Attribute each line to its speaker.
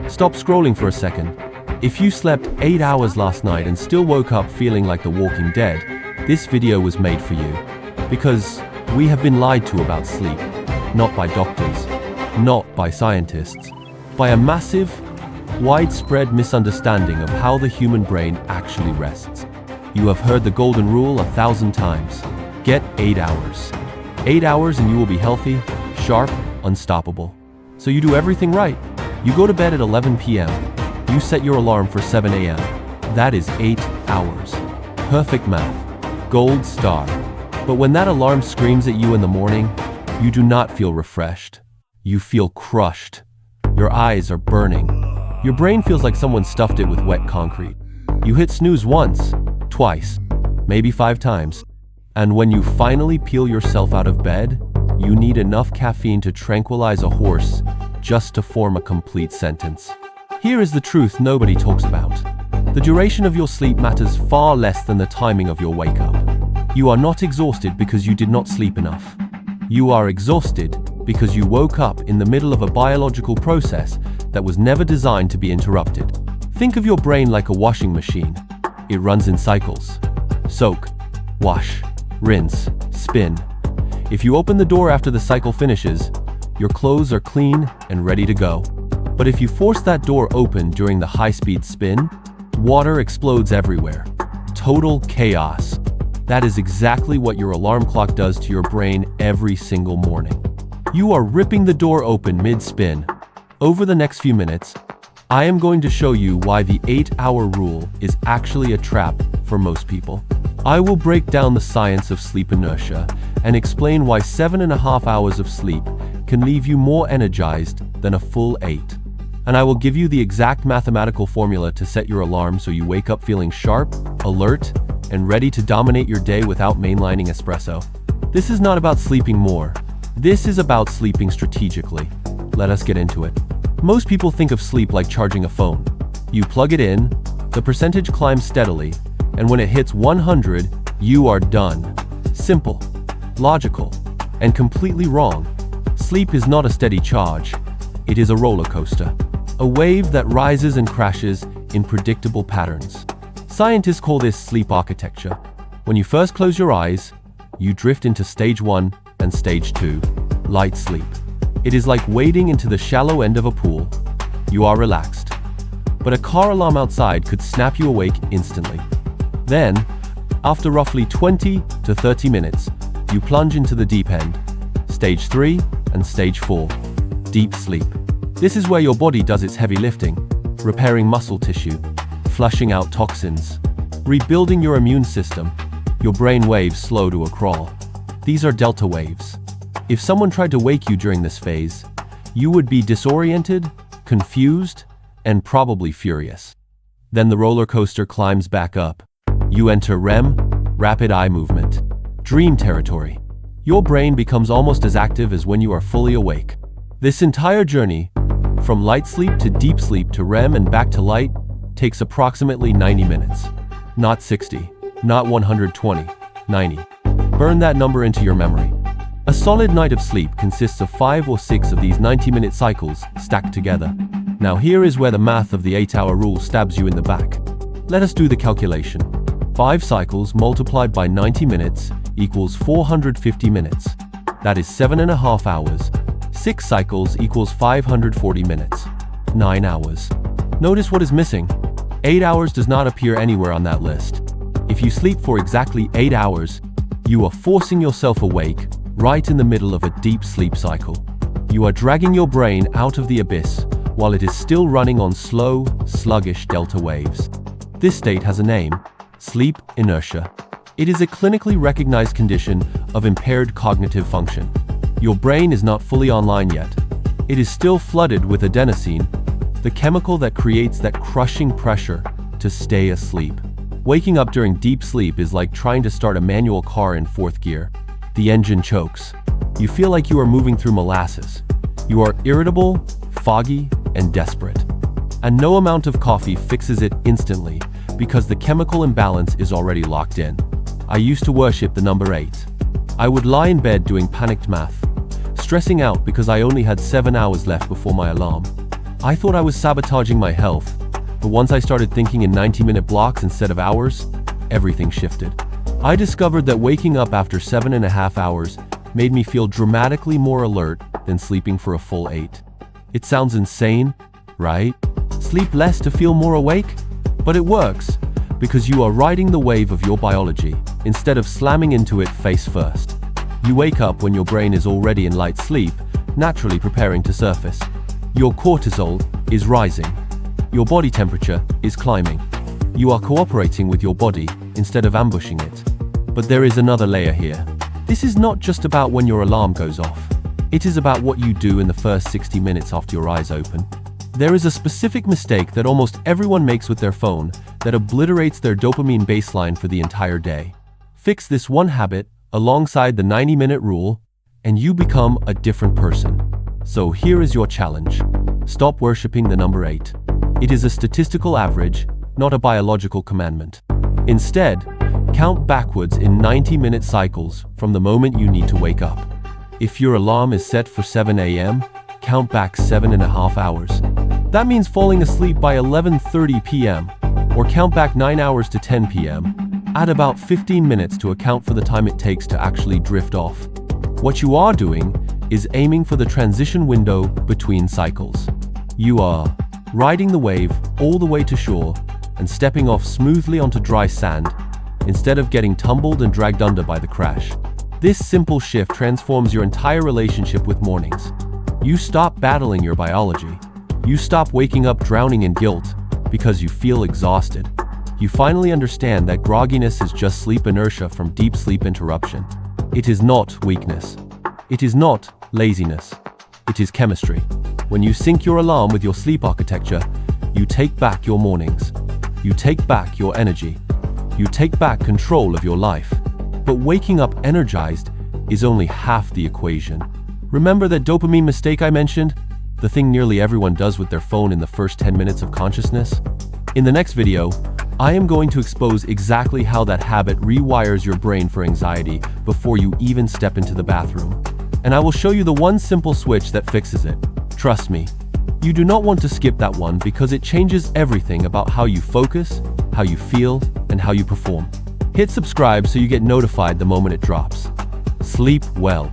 Speaker 1: Stop scrolling for a second. If you slept 8 hours last night and still woke up feeling like the Walking Dead, this video was made for you. Because we have been lied to about sleep. Not by doctors, not by scientists, by a massive, widespread misunderstanding of how the human brain actually rests. You have heard the golden rule 1,000 times. Get 8 hours. 8 hours and you will be healthy, sharp, unstoppable. So you do everything right. You go to bed at 11 p.m. You set your alarm for 7 a.m. That is 8 hours. Perfect math. Gold star. But when that alarm screams at you in the morning, you do not feel refreshed. You feel crushed. Your eyes are burning. Your brain feels like someone stuffed it with wet concrete. You hit snooze once, twice, maybe 5 times. And when you finally peel yourself out of bed, you need enough caffeine to tranquilize a horse just to form a complete sentence. Here is the truth nobody talks about. The duration of your sleep matters far less than the timing of your wake up. You are not exhausted because you did not sleep enough. You are exhausted because you woke up in the middle of a biological process that was never designed to be interrupted. Think of your brain like a washing machine. It runs in cycles. Soak, wash, rinse, spin. If you open the door after the cycle finishes, your clothes are clean and ready to go. But if you force that door open during the high-speed spin, water explodes everywhere. Total chaos. That is exactly what your alarm clock does to your brain every single morning. You are ripping the door open mid-spin. Over the next few minutes, I am going to show you why the 8-hour rule is actually a trap for most people. I will break down the science of sleep inertia and explain why 7.5 hours of sleep can leave you more energized than a full 8. And I will give you the exact mathematical formula to set your alarm so you wake up feeling sharp, alert, and ready to dominate your day without mainlining espresso. This is not about sleeping more. This is about sleeping strategically. Let us get into it. Most people think of sleep like charging a phone. You plug it in, the percentage climbs steadily, and when it hits 100, you are done. Simple, logical, and completely wrong. Sleep is not a steady charge. It is a roller coaster. A wave that rises and crashes in predictable patterns. Scientists call this sleep architecture. When you first close your eyes, you drift into stage 1 and stage 2, light sleep. It is like wading into the shallow end of a pool. You are relaxed. But a car alarm outside could snap you awake instantly. Then, after roughly 20 to 30 minutes, you plunge into the deep end, stage 3 and stage 4, deep sleep. This is where your body does its heavy lifting, repairing muscle tissue, flushing out toxins, rebuilding your immune system. Your brain waves slow to a crawl. These are delta waves. If someone tried to wake you during this phase, you would be disoriented, confused, and probably furious. Then the roller coaster climbs back up. You enter REM, rapid eye movement, dream territory. Your brain becomes almost as active as when you are fully awake. This entire journey, from light sleep to deep sleep to REM and back to light, takes approximately 90 minutes. Not 60, not 120, 90. Burn that number into your memory. A solid night of sleep consists of 5 or 6 of these 90-minute cycles stacked together. Now here is where the math of the 8-hour rule stabs you in the back. Let us do the calculation. 5 cycles multiplied by 90 minutes equals 450 minutes. That is 7.5 hours. 6 cycles equals 540 minutes. 9 hours. Notice what is missing. 8 hours does not appear anywhere on that list. If you sleep for exactly 8 hours, you are forcing yourself awake right in the middle of a deep sleep cycle. You are dragging your brain out of the abyss while it is still running on slow, sluggish delta waves. This state has a name: sleep inertia. It is a clinically recognized condition of impaired cognitive function. Your brain is not fully online yet. It is still flooded with adenosine, the chemical that creates that crushing pressure to stay asleep. Waking up during deep sleep is like trying to start a manual car in 4th gear. The engine chokes. You feel like you are moving through molasses. You are irritable, foggy, and desperate. And no amount of coffee fixes it instantly because the chemical imbalance is already locked in. I used to worship the number 8. I would lie in bed doing panicked math, stressing out because I only had 7 hours left before my alarm. I thought I was sabotaging my health, but once I started thinking in 90-minute blocks instead of hours, everything shifted. I discovered that waking up after 7.5 hours made me feel dramatically more alert than sleeping for a full 8. It sounds insane, right? Sleep less to feel more awake? But it works, because you are riding the wave of your biology instead of slamming into it face first. You wake up when your brain is already in light sleep, naturally preparing to surface. Your cortisol is rising. Your body temperature is climbing. You are cooperating with your body instead of ambushing it. But there is another layer here. This is not just about when your alarm goes off. It is about what you do in the first 60 minutes after your eyes open. There is a specific mistake that almost everyone makes with their phone that obliterates their dopamine baseline for the entire day. Fix this one habit alongside the 90-minute rule, and you become a different person. So here is your challenge. Stop worshipping the number 8. It is a statistical average, not a biological commandment. Instead, count backwards in 90-minute cycles from the moment you need to wake up. If your alarm is set for 7 a.m., count back 7.5 hours. That means falling asleep by 11:30 p.m., or count back 9 hours to 10 p.m. Add about 15 minutes to account for the time it takes to actually drift off. What you are doing is aiming for the transition window between cycles. You are riding the wave all the way to shore and stepping off smoothly onto dry sand instead of getting tumbled and dragged under by the crash. This simple shift transforms your entire relationship with mornings. You stop battling your biology. You stop waking up drowning in guilt because you feel exhausted. You finally understand that grogginess is just sleep inertia from deep sleep interruption. It is not weakness. It is not laziness. It is chemistry. When you sync your alarm with your sleep architecture, you take back your mornings. You take back your energy. You take back control of your life. But waking up energized is only half the equation. Remember that dopamine mistake I mentioned? The thing nearly everyone does with their phone in the first 10 minutes of consciousness? In the next video, I am going to expose exactly how that habit rewires your brain for anxiety before you even step into the bathroom. And I will show you the one simple switch that fixes it. Trust me, you do not want to skip that one because it changes everything about how you focus, how you feel, and how you perform. Hit subscribe so you get notified the moment it drops. Sleep well.